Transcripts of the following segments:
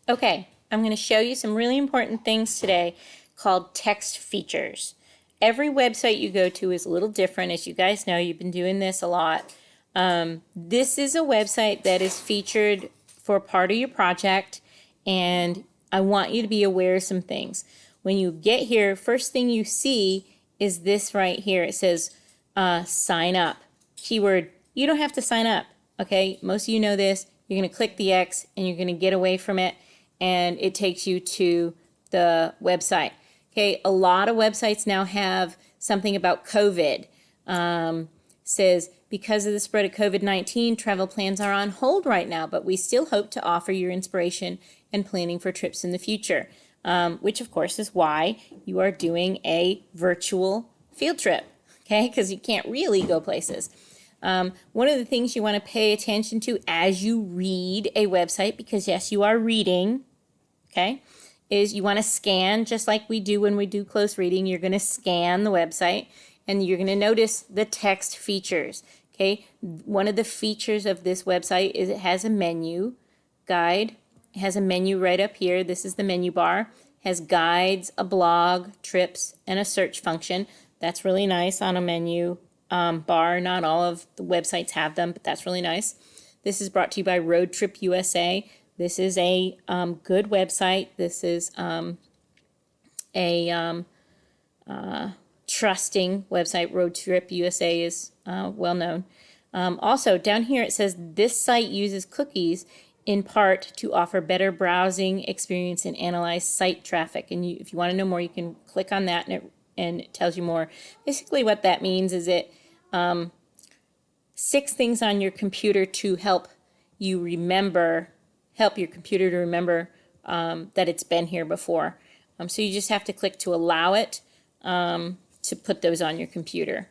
Okay, I'm going to show you some really important things today called text features. Every website you go to is a little different. As you guys know, you've been doing this a lot. This is a website that is featured for part of your project, and I want you to be aware of some things. When you get here, first thing you see is this right here. It says sign up. Keyword, you don't have to sign up. Okay, most of you know this. You're going to click the X and you're going to get away from it, and it takes you to the website. Okay, a lot of websites now have something about COVID. Says, because of the spread of COVID-19, travel plans are on hold right now, but we still hope to offer your inspiration and planning for trips in the future, which of course is why you are doing a virtual field trip, okay, because you can't really go places. One of the things you want to pay attention to as you read a website, because yes, you are reading, okay, is you want to scan just like we do when we do close reading. You're going to scan the website and you're going to notice the text features, okay. One of the features of this website is it has a menu guide. It has a menu right up here. This is the menu bar. It has guides, a blog, trips, and a search function. That's really nice on a menu bar. Not all of the websites have them, but that's really nice. This is brought to you by Road Trip USA. This is a good website. This is a trusting website. Road Trip USA is well known. Also, down here it says this site uses cookies in part to offer better browsing experience and analyze site traffic. And if you want to know more, you can click on that and it tells you more. Basically what that means is it 6 things on your computer to help you remember, help your computer to remember that it's been here before. So you just have to click to allow it to put those on your computer.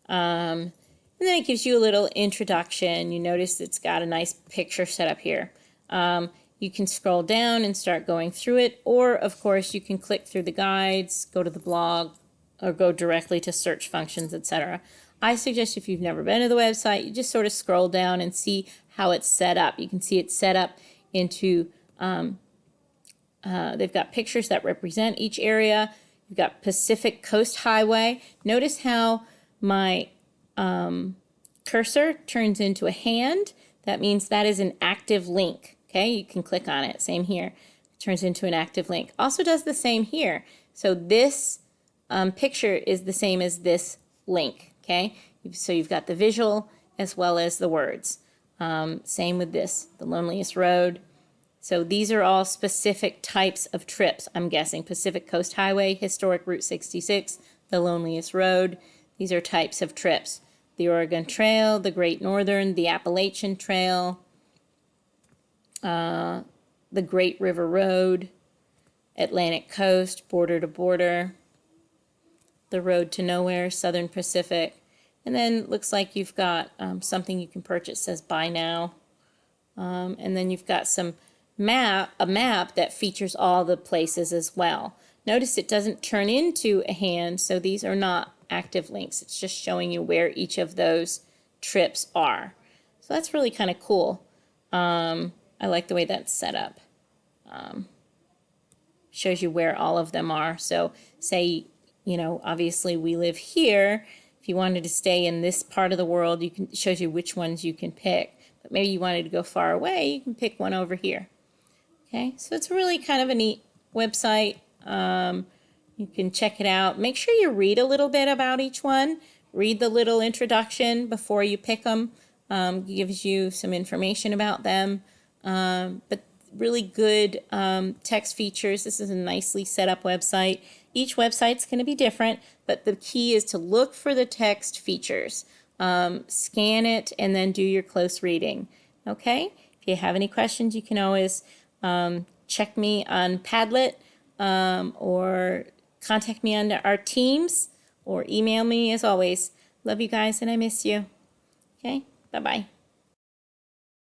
And then it gives you a little introduction. You notice it's got a nice picture set up here. You can scroll down and start going through it, or of course you can click through the guides, go to the blog, or go directly to search functions, etc. I suggest if you've never been to the website, you just sort of scroll down and see how it's set up. You can see it's set up into, they've got pictures that represent each area. You've got Pacific Coast Highway. Notice how my cursor turns into a hand. That means that is an active link. Okay, you can click on it. Same here. It turns into an active link. Also does the same here. So this picture is the same as this link. Okay, so you've got the visual as well as the words. Same with this, the loneliest road. So these are all specific types of trips, I'm guessing. Pacific Coast Highway, Historic Route 66, the loneliest road. These are types of trips. The Oregon Trail, the Great Northern, the Appalachian Trail, the Great River Road, Atlantic Coast, Border to Border, the Road to Nowhere, Southern Pacific. And then looks like you've got something you can purchase, it says buy now. And then you've got a map that features all the places as well. Notice it doesn't turn into a hand, so these are not active links. It's just showing you where each of those trips are. So that's really kind of cool. I like the way that's set up. Shows you where all of them are. So say, you know, obviously we live here. If you wanted to stay in this part of the world, it shows you which ones you can pick. But maybe you wanted to go far away, you can pick one over here. Okay, so it's really kind of a neat website. You can check it out. Make sure you read a little bit about each one. Read the little introduction before you pick them. Gives you some information about them. But really good text features. This is a nicely set up website. Each website's going to be different, but the key is to look for the text features. Scan it and then do your close reading. Okay? If you have any questions, you can always check me on Padlet or contact me on our Teams or email me as always. Love you guys and I miss you. Okay? Bye-bye.